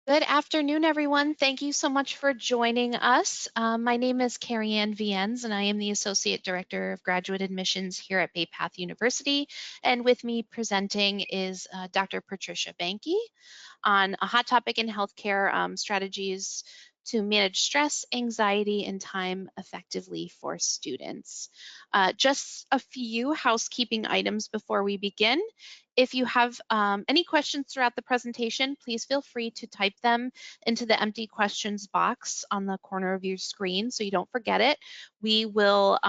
Good afternoon, everyone. Thank you so much for joining us. My name is Carrie Ann Viennes, and I am the Associate Director of Graduate Admissions here at Bay Path University. And with me presenting is Dr. Patricia Banke on a hot topic in healthcare, strategies to manage stress, anxiety, and time effectively for students. Just a few housekeeping items before we begin. If you have any questions throughout the presentation, please feel free to type them into the empty questions box on the corner of your screen so you don't forget it. We will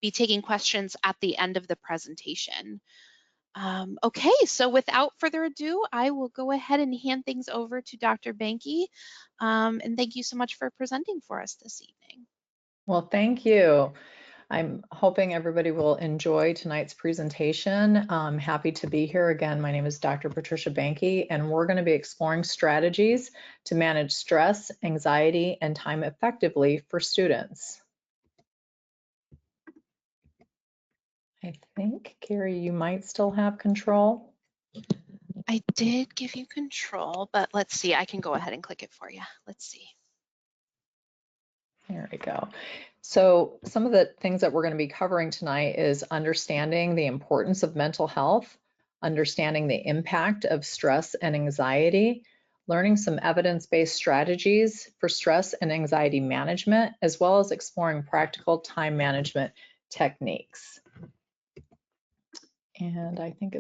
be taking questions at the end of the presentation. Okay, so without further ado, I will go ahead and hand things over to Dr. Banke. And thank you so much for presenting for us this evening. Well, thank you. I'm hoping everybody will enjoy tonight's presentation. I'm happy to be here again. My name is Dr. Patricia Banke, and we're going to be exploring strategies to manage stress, anxiety, and time effectively for students. I think, Carrie, you might still have control. I did give you control, but let's see, I can go ahead and click it for you. Let's see. There we go. So some of the things that we're going to be covering tonight is understanding the importance of mental health, understanding the impact of stress and anxiety, learning some evidence-based strategies for stress and anxiety management, as well as exploring practical time management techniques. And I think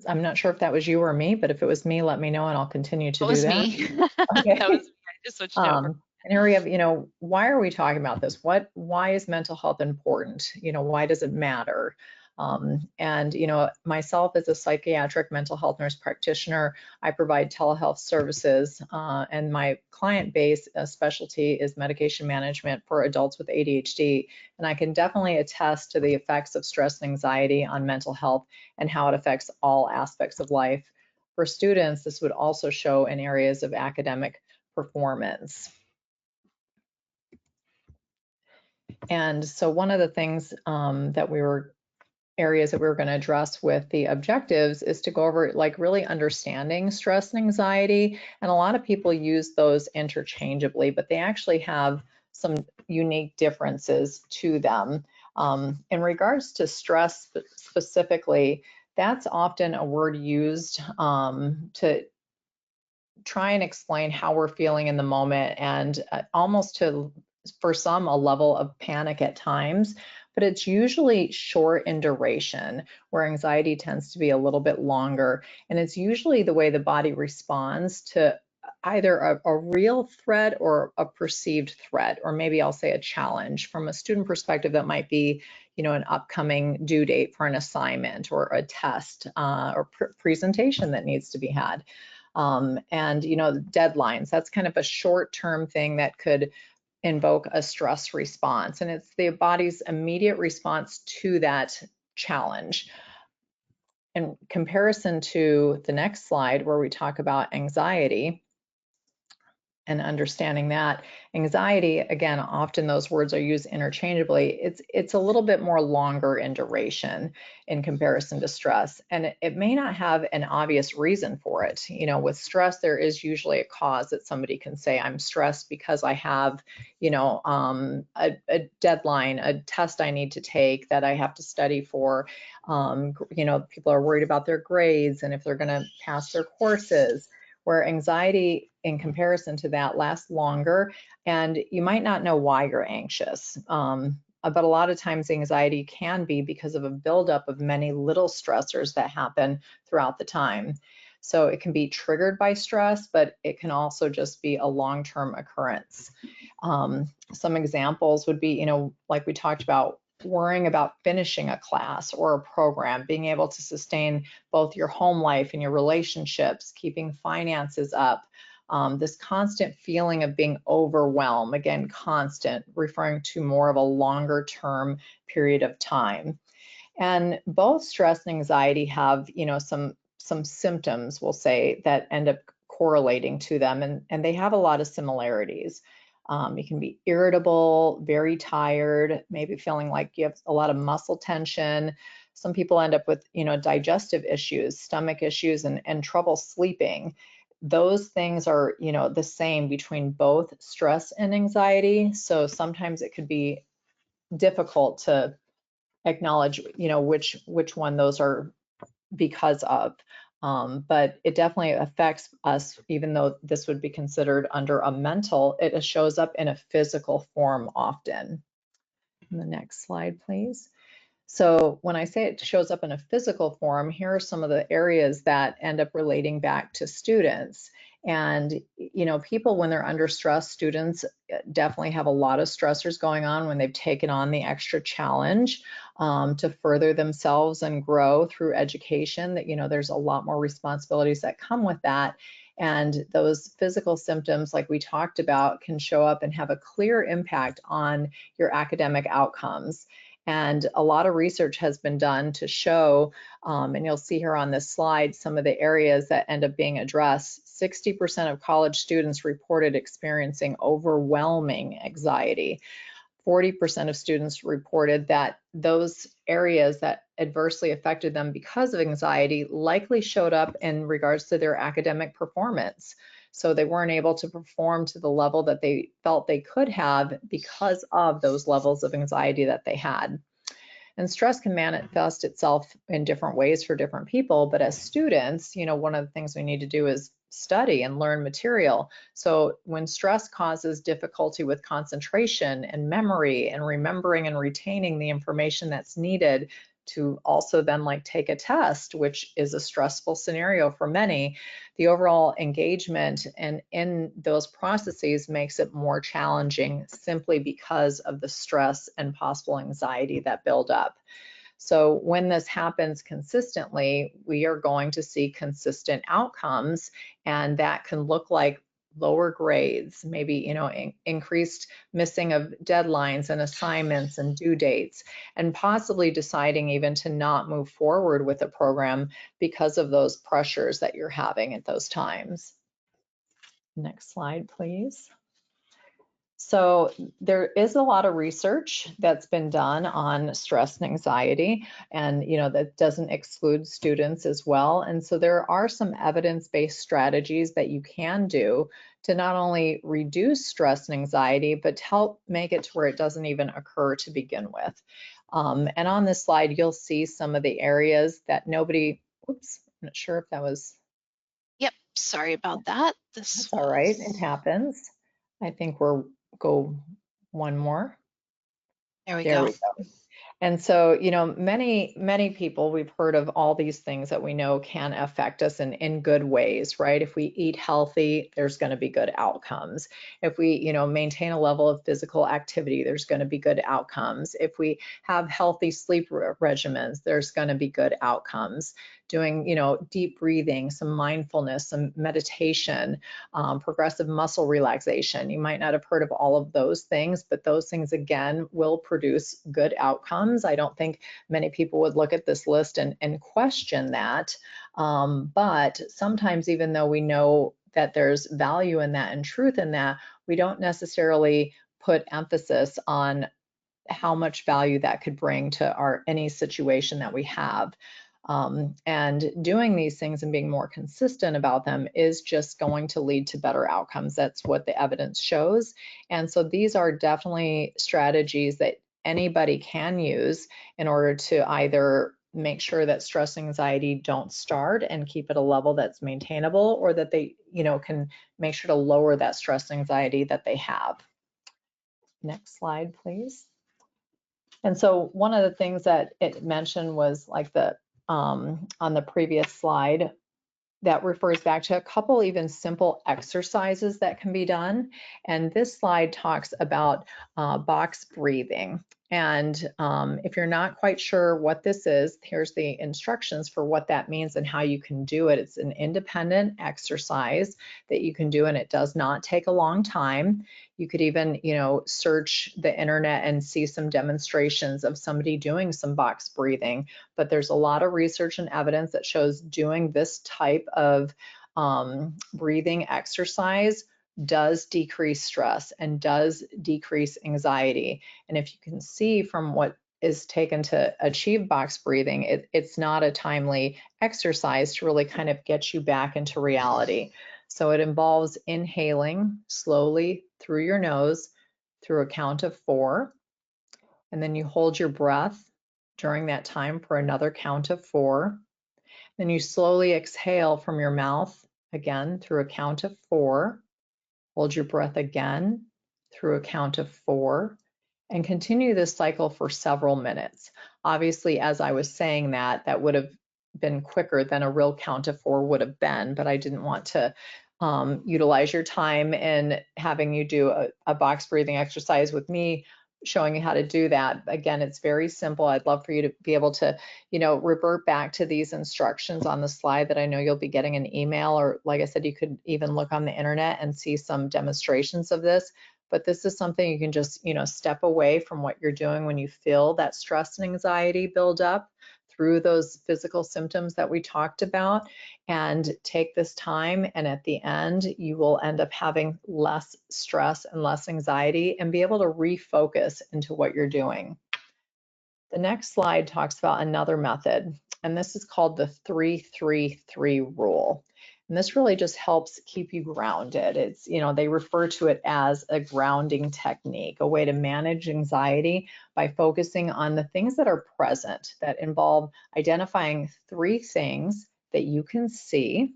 I'm not sure if that was you or me, but if it was me, let me know and I'll continue to do that. It was me. Okay. That was me. I just switched over. And here we have, why are we talking about this? Why is mental health important? Why does it matter? And myself as a psychiatric mental health nurse practitioner, I provide telehealth services, and my client base specialty is medication management for adults with ADHD. And I can definitely attest to the effects of stress and anxiety on mental health and how it affects all aspects of life. For students, this would also show in areas of academic performance. And so one of the things areas that we were going to address with the objectives is to go over really understanding stress and anxiety. And a lot of people use those interchangeably, but they actually have some unique differences to them. In regards to stress specifically, that's often a word used to try and explain how we're feeling in the moment, and almost for some a level of panic at times, but it's usually short in duration, where anxiety tends to be a little bit longer. And it's usually the way the body responds to either a real threat or a perceived threat, or maybe I'll say a challenge. From a student perspective, that might be an upcoming due date for an assignment or a test or presentation that needs to be had. And deadlines, that's kind of a short-term thing that could invoke a stress response, and it's the body's immediate response to that challenge. In comparison to the next slide, where we talk about anxiety and understanding that anxiety, again, often those words are used interchangeably. It's a little bit more longer in duration in comparison to stress, and it may not have an obvious reason for it. With stress, there is usually a cause that somebody can say, I'm stressed because I have, a deadline, a test I need to take that I have to study for. People are worried about their grades and if they're going to pass their courses, where anxiety in comparison to that lasts longer, and you might not know why you're anxious. But a lot of times anxiety can be because of a buildup of many little stressors that happen throughout the time. So it can be triggered by stress, but it can also just be a long-term occurrence. Some examples would be, like we talked about, worrying about finishing a class or a program, being able to sustain both your home life and your relationships, keeping finances up, this constant feeling of being overwhelmed, again, constant, referring to more of a longer term period of time. And both stress and anxiety have, some symptoms, we'll say, that end up correlating to them, and they have a lot of similarities. You can be irritable, very tired, maybe feeling like you have a lot of muscle tension. Some people end up with, digestive issues, stomach issues, and trouble sleeping. those things are, the same between both stress and anxiety. So sometimes it could be difficult to acknowledge, which one those are because of. But it definitely affects us, even though this would be considered under a mental, it shows up in a physical form often. The next slide, please. So when I say it shows up in a physical form, here are some of the areas that end up relating back to students. And, people, when they're under stress, students definitely have a lot of stressors going on when they've taken on the extra challenge to further themselves and grow through education. That, there's a lot more responsibilities that come with that. And those physical symptoms, like we talked about, can show up and have a clear impact on your academic outcomes. And a lot of research has been done to show, and you'll see here on this slide, some of the areas that end up being addressed. 60% of college students reported experiencing overwhelming anxiety. 40% of students reported that those areas that adversely affected them because of anxiety likely showed up in regards to their academic performance. So they weren't able to perform to the level that they felt they could have because of those levels of anxiety that they had. And stress can manifest itself in different ways for different people, but as students, one of the things we need to do is study and learn material. So when stress causes difficulty with concentration and memory and remembering and retaining the information that's needed to also then take a test, which is a stressful scenario for many, the overall engagement and in those processes makes it more challenging simply because of the stress and possible anxiety that build up. So when this happens consistently, we are going to see consistent outcomes, and that can look like lower grades, maybe, increased missing of deadlines and assignments and due dates, and possibly deciding even to not move forward with a program because of those pressures that you're having at those times. Next slide, please. So there is a lot of research that's been done on stress and anxiety, and that doesn't exclude students as well. And so there are some evidence-based strategies that you can do to not only reduce stress and anxiety, but to help make it to where it doesn't even occur to begin with. And on this slide, you'll see some of the areas that nobody, oops, I'm not sure if that was. Yep, sorry about that. That's all right, it happens. I think go one more. There we There go. we go. And so, many people, we've heard of all these things that we know can affect us in good ways, right? If we eat healthy, there's going to be good outcomes. If we, maintain a level of physical activity, there's going to be good outcomes. If we have healthy sleep regimens, there's going to be good outcomes. Doing, deep breathing, some mindfulness, some meditation, progressive muscle relaxation. You might not have heard of all of those things, but those things, again, will produce good outcomes. I don't think many people would look at this list and question that. But sometimes, even though we know that there's value in that and truth in that, we don't necessarily put emphasis on how much value that could bring to any situation that we have. And doing these things and being more consistent about them is just going to lead to better outcomes. That's what the evidence shows. And so these are definitely strategies that anybody can use in order to either make sure that stress and anxiety don't start and keep at a level that's maintainable, or that they, can make sure to lower that stress and anxiety that they have. Next slide, please. And so one of the things that it mentioned was on the previous slide, that refers back to a couple even simple exercises that can be done. And this slide talks about box breathing. And if you're not quite sure what this is, here's the instructions for what that means and how you can do it. It's an independent exercise that you can do, and it does not take a long time. You could even, search the internet and see some demonstrations of somebody doing some box breathing. But there's a lot of research and evidence that shows doing this type of breathing exercise does decrease stress and does decrease anxiety. And if you can see from what is taken to achieve box breathing, it's not a timely exercise to really kind of get you back into reality. So it involves inhaling slowly through your nose through a count of 4, and then you hold your breath during that time for another count of 4. Then you slowly exhale from your mouth again through a count of 4. Hold your breath again through a count of 4, and continue this cycle for several minutes. Obviously, as I was saying that, that would have been quicker than a real count of 4 would have been, but I didn't want to utilize your time in having you do a box breathing exercise with me, showing you how to do that. Again, it's very simple. I'd love for you to be able to, revert back to these instructions on the slide that I know you'll be getting an email, or like I said, you could even look on the internet and see some demonstrations of this. But this is something you can just, step away from what you're doing when you feel that stress and anxiety build up through those physical symptoms that we talked about, and take this time, and at the end you will end up having less stress and less anxiety and be able to refocus into what you're doing. The next slide talks about another method, and this is called the 3-3-3 rule. And this really just helps keep you grounded. It's, they refer to it as a grounding technique, a way to manage anxiety by focusing on the things that are present, that involve identifying 3 things that you can see,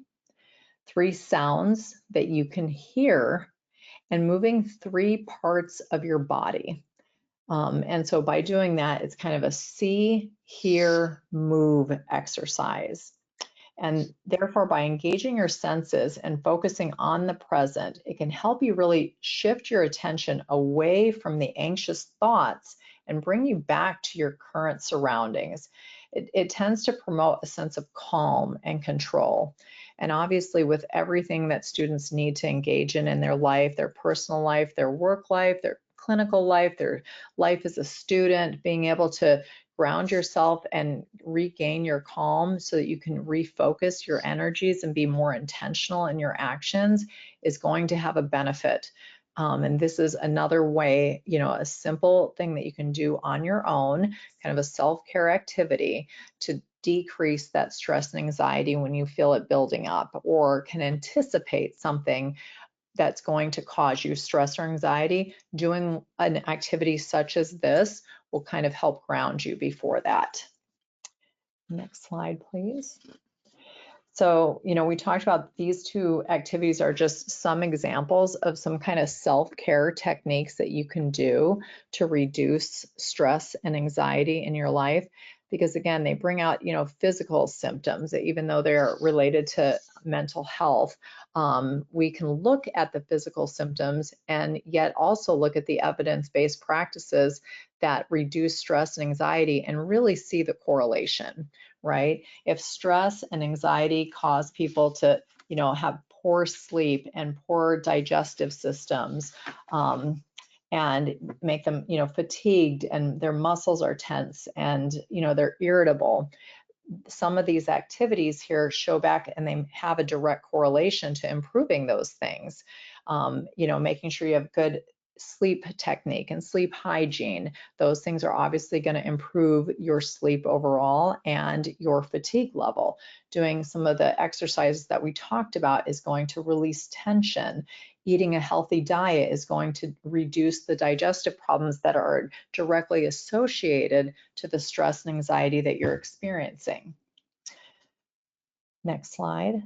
3 sounds that you can hear, and moving 3 parts of your body. And so by doing that, it's kind of a see, hear, move exercise. And therefore, by engaging your senses and focusing on the present, it can help you really shift your attention away from the anxious thoughts and bring you back to your current surroundings. It tends to promote a sense of calm and control. And obviously, with everything that students need to engage in their life, their personal life, their work life, their clinical life, their life as a student, being able to ground yourself and regain your calm so that you can refocus your energies and be more intentional in your actions is going to have a benefit. And this is another way, a simple thing that you can do on your own, kind of a self-care activity to decrease that stress and anxiety when you feel it building up, or can anticipate something that's going to cause you stress or anxiety. Doing an activity such as this will kind of help ground you before that. Next slide, please. So, we talked about these 2 activities are just some examples of some kind of self-care techniques that you can do to reduce stress and anxiety in your life. Because again, they bring out, physical symptoms, even though they're related to mental health. We can look at the physical symptoms and yet also look at the evidence-based practices that reduce stress and anxiety and really see the correlation, right? If stress and anxiety cause people to, have poor sleep and poor digestive systems, and make them, fatigued, and their muscles are tense, and, they're irritable. Some of these activities here show back, and they have a direct correlation to improving those things. Making sure you have good sleep technique and sleep hygiene. Those things are obviously going to improve your sleep overall and your fatigue level. Doing some of the exercises that we talked about is going to release tension. Eating a healthy diet is going to reduce the digestive problems that are directly associated to the stress and anxiety that you're experiencing. Next slide.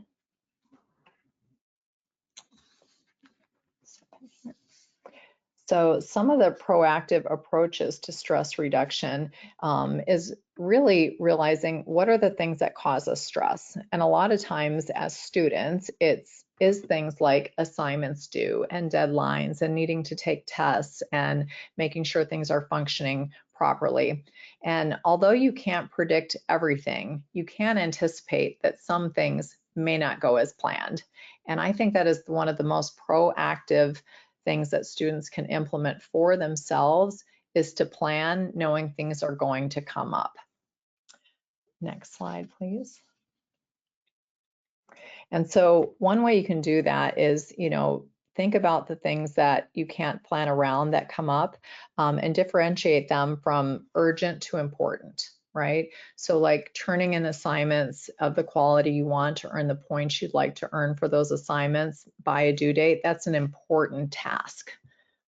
So some of the proactive approaches to stress reduction is really realizing what are the things that cause us stress. And a lot of times as students, is things like assignments due and deadlines and needing to take tests and making sure things are functioning properly. And although you can't predict everything, you can anticipate that some things may not go as planned. And I think that is one of the most proactive things that students can implement for themselves, is to plan knowing things are going to come up. Next slide, please. And so one way you can do that is, think about the things that you can't plan around that come up, and differentiate them from urgent to important. right? So like turning in assignments of the quality you want to earn the points you'd like to earn for those assignments by a due date, that's an important task.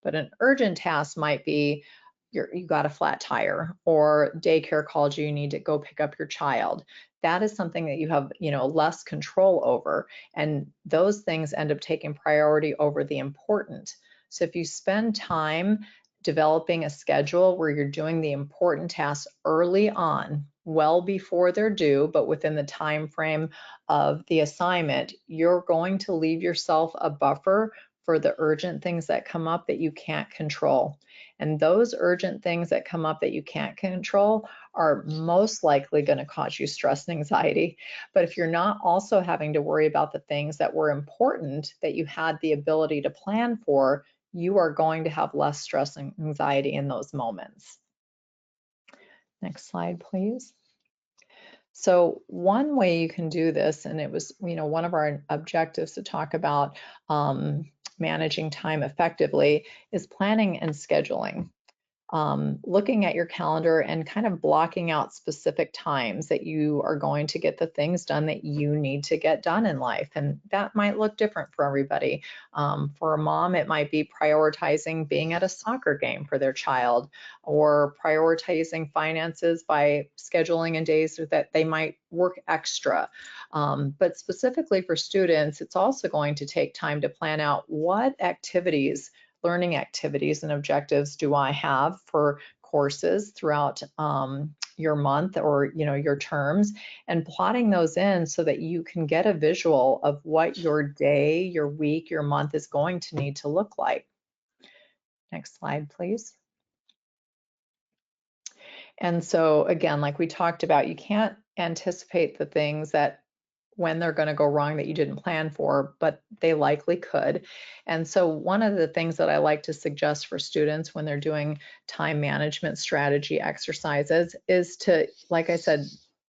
But an urgent task might be you got a flat tire, or daycare called you need to go pick up your child. That is something that you have, less control over. And those things end up taking priority over the important. So if you spend time developing a schedule where you're doing the important tasks early on, well before they're due, but within the time frame of the assignment, you're going to leave yourself a buffer for the urgent things that come up that you can't control. And those urgent things that come up that you can't control are most likely going to cause you stress and anxiety. But if you're not also having to worry about the things that were important that you had the ability to plan for, you are going to have less stress and anxiety in those moments. Next slide, please. So one way you can do this, and it was, one of our objectives to talk about managing time effectively, is planning and scheduling. Looking at your calendar and kind of blocking out specific times that you are going to get the things done that you need to get done in life. And that might look different for everybody. For a mom, it might be prioritizing being at a soccer game for their child, or prioritizing finances by scheduling in days that they might work extra. But specifically for students, it's also going to take time to plan out what activities, learning activities and objectives do I have for courses throughout your month or your terms, and plotting those in so that you can get a visual of what your day, your week, your month is going to need to look like. Next slide, please. And so again, like we talked about, you can't anticipate the things that when they're going to go wrong that you didn't plan for, but they likely could. And so one of the things that I like to suggest for students when they're doing time management strategy exercises is to, like I said,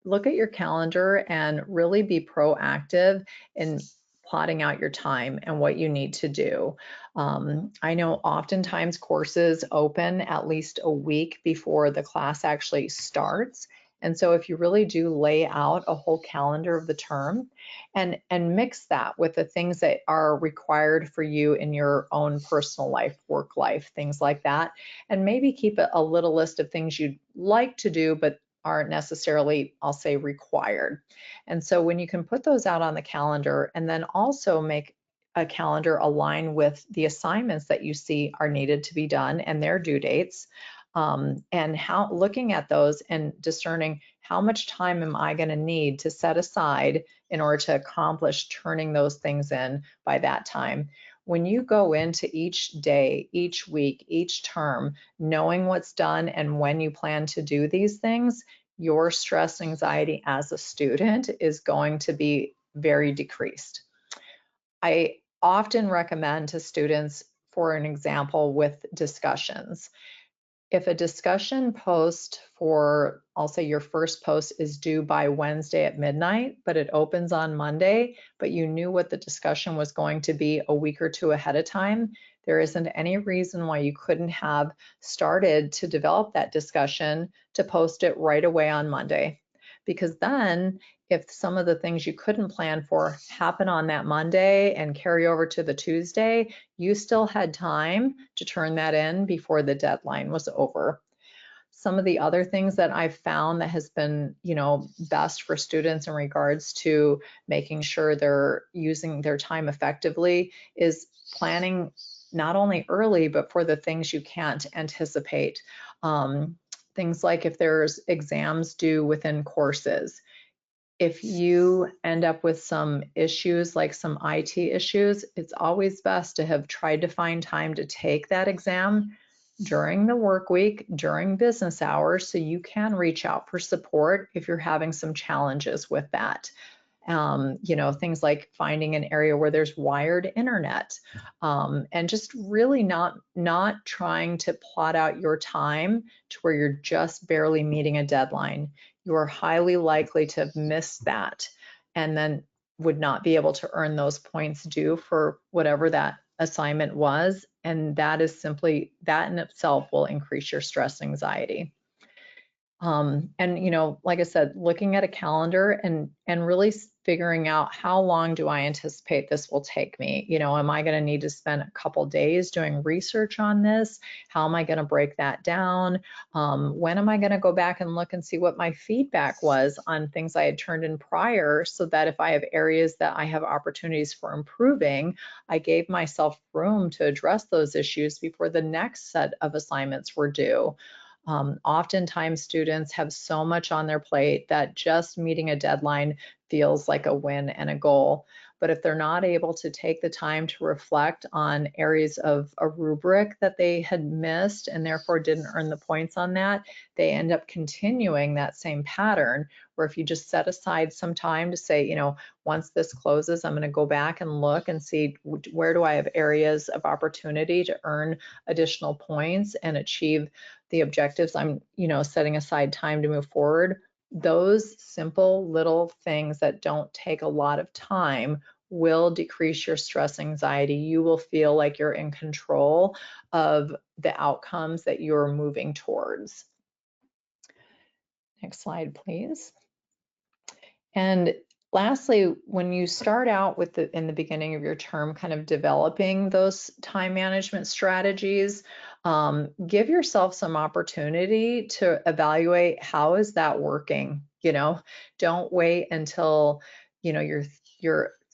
look at your calendar and really be proactive in plotting out your time and what you need to do. I know oftentimes courses open at least a week before the class actually starts. And so if you really do lay out a whole calendar of the term and mix that with the things that are required for you in your own personal life, work life, things like that, and maybe keep a little list of things you'd like to do, but aren't necessarily, I'll say, required. And so when you can put those out on the calendar and then also make a calendar align with the assignments that you see are needed to be done and their due dates, and how looking at those and discerning how much time am I going to need to set aside in order to accomplish turning those things in by that time. When you go into each day, each week, each term, knowing what's done and when you plan to do these things, your stress and anxiety as a student is going to be very decreased. I often recommend to students, for an example, with discussions. If a discussion post for, I'll say your first post is due by Wednesday at midnight, but it opens on Monday, but you knew what the discussion was going to be a week or two ahead of time, there isn't any reason why you couldn't have started to develop that discussion to post it right away on Monday. Because then if some of the things you couldn't plan for happen on that Monday and carry over to the Tuesday, you still had time to turn that in before the deadline was over. Some of the other things that I've found that has been, best for students in regards to making sure they're using their time effectively is planning not only early, but for the things you can't anticipate. Things like if there's exams due within courses, if you end up with some issues like some IT issues, it's always best to have tried to find time to take that exam during the work week, during business hours, so you can reach out for support if you're having some challenges with that. Things like finding an area where there's wired internet, and just really not trying to plot out your time to where you're just barely meeting a deadline. You are highly likely to have missed that and then would not be able to earn those points due for whatever that assignment was. And that is simply, that in itself will increase your stress and anxiety. And like I said, looking at a calendar and really figuring out how long do I anticipate this will take me? Am I going to need to spend a couple days doing research on this? How am I going to break that down? When am I going to go back and look and see what my feedback was on things I had turned in prior, so that if I have areas that I have opportunities for improving, I gave myself room to address those issues before the next set of assignments were due. Oftentimes students have so much on their plate that just meeting a deadline feels like a win and a goal. But if they're not able to take the time to reflect on areas of a rubric that they had missed and therefore didn't earn the points on that, they end up continuing that same pattern, where if you just set aside some time to say, once this closes, I'm going to go back and look and see where do I have areas of opportunity to earn additional points and achieve the objectives I'm, setting aside time to move forward. Those simple little things that don't take a lot of time will decrease your stress anxiety. You will feel like you're in control of the outcomes that you're moving towards. Next slide, please. And lastly, when you start out with in the beginning of your term, kind of developing those time management strategies, give yourself some opportunity to evaluate how is that working. Don't wait until you're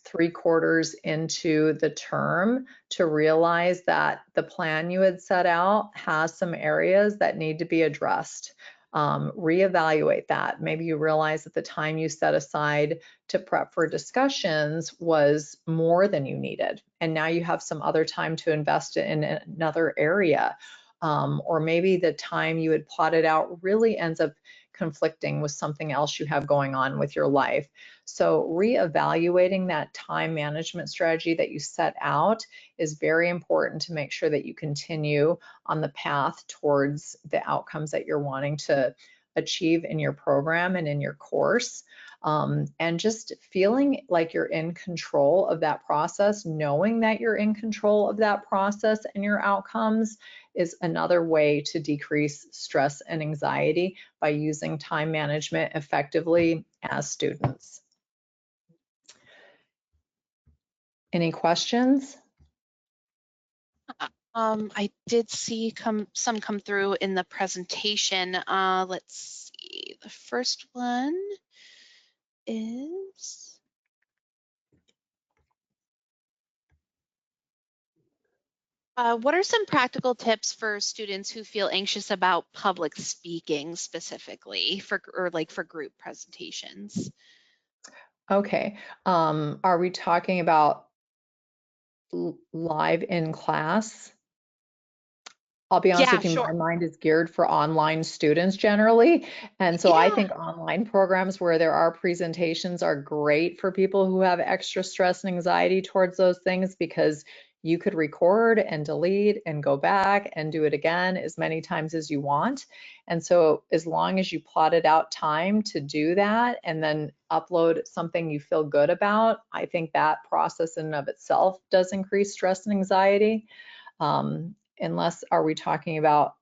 3/4 into the term to realize that the plan you had set out has some areas that need to be addressed. Reevaluate that. Maybe you realize that the time you set aside to prep for discussions was more than you needed, and now you have some other time to invest in another area. Or maybe the time you had plotted out really ends up conflicting with something else you have going on with your life. So reevaluating that time management strategy that you set out is very important to make sure that you continue on the path towards the outcomes that you're wanting to achieve in your program and in your course. And just feeling like you're in control of that process, knowing that you're in control of that process and your outcomes, is another way to decrease stress and anxiety by using time management effectively as students. Any questions? I did see some come through in the presentation. Let's see. The first one is, what are some practical tips for students who feel anxious about public speaking specifically for group presentations? Okay. Are we talking about live in class? I'll be honest Yeah, with you, sure. my mind is geared for online students generally. And so I Yeah. think online programs where there are presentations are great for people who have extra stress and anxiety towards those things, because you could record and delete and go back and do it again as many times as you want. And so as long as you plotted out time to do that and then upload something you feel good about, I think that process in and of itself does increase stress and anxiety. Unless, are we talking about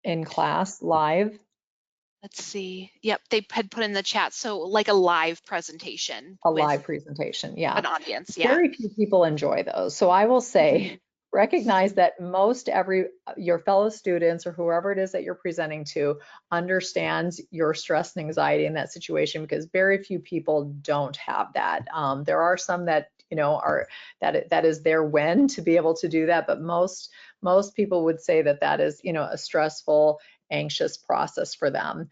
in class live? Let's see. Yep, they had put in the chat. So like a live presentation A with live presentation, yeah. an audience. Yeah. Very few people enjoy those. So I will Mhm. say, recognize that most your fellow students or whoever it is that you're presenting to understands your stress and anxiety in that situation, because very few people don't have that. There are some that are that is their win to be able to do that, but most people would say that that is a stressful, anxious process for them.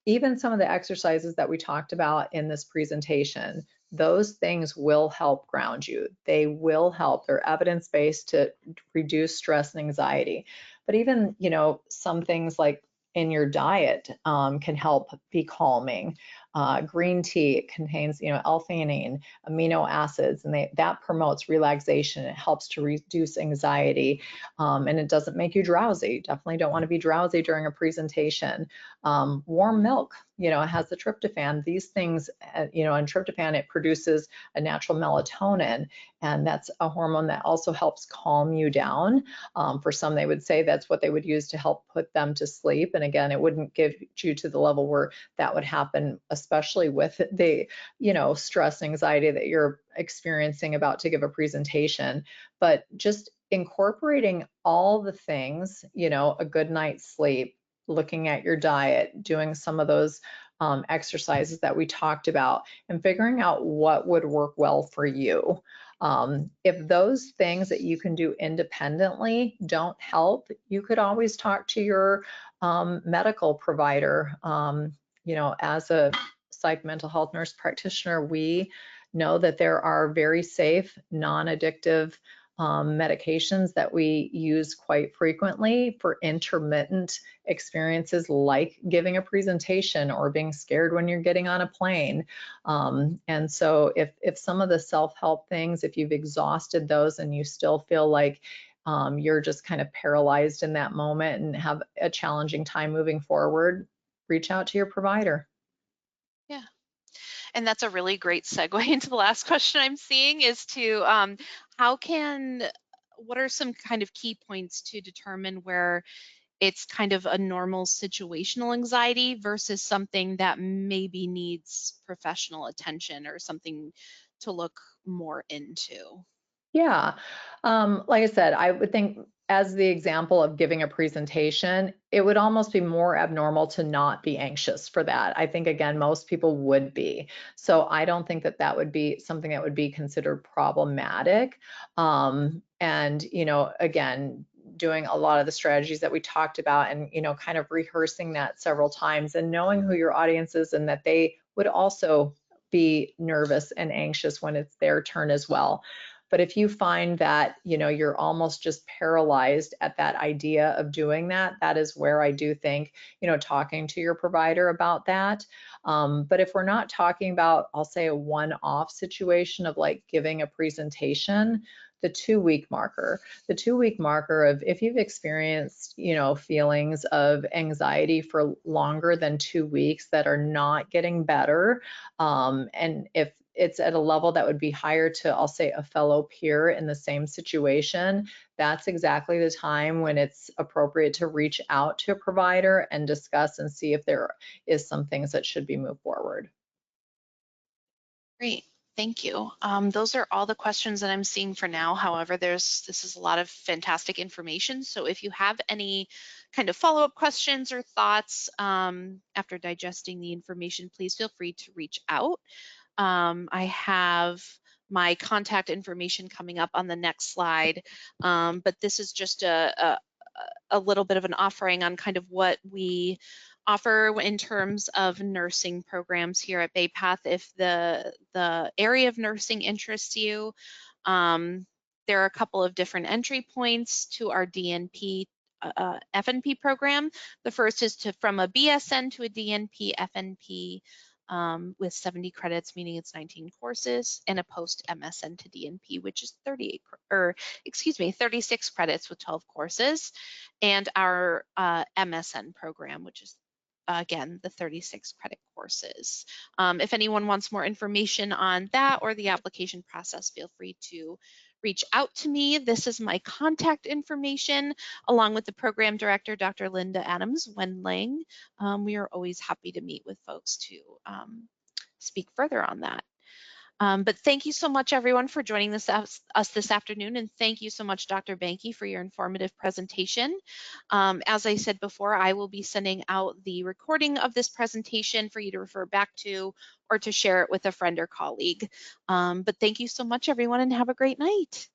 Even some of the exercises that we talked about in this presentation, those things will help ground you. They will help. They're evidence-based to reduce stress and anxiety. But even, some things like in your diet can help be calming. Green tea contains, L-theanine, amino acids, and that promotes relaxation. It helps to reduce anxiety, and it doesn't make you drowsy. Definitely don't want to be drowsy during a presentation. Warm milk, it has the tryptophan. These things, and tryptophan, it produces a natural melatonin, and that's a hormone that also helps calm you down. For some, they would say that's what they would use to help put them to sleep. And again, it wouldn't get you to the level where that would happen, especially with the, stress, anxiety that you're experiencing about to give a presentation. But just incorporating all the things, a good night's sleep, looking at your diet, doing some of those exercises that we talked about, and figuring out what would work well for you. If those things that you can do independently don't help, you could always talk to your medical provider. As a psych mental health nurse practitioner, we know that there are very safe, non-addictive medications that we use quite frequently for intermittent experiences like giving a presentation or being scared when you're getting on a plane. And so if some of the self-help things, if you've exhausted those and you still feel like you're just kind of paralyzed in that moment and have a challenging time moving forward, reach out to your provider. Yeah. And that's a really great segue into the last question I'm seeing is to what are some kind of key points to determine where it's kind of a normal situational anxiety versus something that maybe needs professional attention or something to look more into? Yeah. Like I said, I would think as the example of giving a presentation, it would almost be more abnormal to not be anxious for that. I think, again, most people would be. So I don't think that that would be something that would be considered problematic. And, again, doing a lot of the strategies that we talked about and, kind of rehearsing that several times and knowing who your audience is and that they would also be nervous and anxious when it's their turn as well. But if you find that, you're almost just paralyzed at that idea of doing that, that is where I do think, talking to your provider about that. But if we're not talking about, I'll say, a one-off situation of like giving a presentation, the 2-week marker, of if you've experienced, feelings of anxiety for longer than 2 weeks that are not getting better, and if it's at a level that would be higher to, I'll say, a fellow peer in the same situation, that's exactly the time when it's appropriate to reach out to a provider and discuss and see if there is some things that should be moved forward. Great. Thank you. Those are all the questions that I'm seeing for now. However, this is a lot of fantastic information. So if you have any kind of follow-up questions or thoughts after digesting the information, please feel free to reach out. I have my contact information coming up on the next slide, but this is just a little bit of an offering on kind of what we offer in terms of nursing programs here at BayPath. If the area of nursing interests you, there are a couple of different entry points to our DNP FNP program. The first is from a BSN to a DNP FNP with 70 credits, meaning it's 19 courses, and a post MSN to DNP, which is 36 credits with 12 courses, and our MSN program, which is again, the 36 credit courses. If anyone wants more information on that or the application process, feel free to reach out to me. This is my contact information, along with the program director, Dr. Linda Adams Wendling. We are always happy to meet with folks to speak further on that. But thank you so much, everyone, for joining us this afternoon. And thank you so much, Dr. Banke, for your informative presentation. As I said before, I will be sending out the recording of this presentation for you to refer back to or to share it with a friend or colleague. But thank you so much, everyone, and have a great night.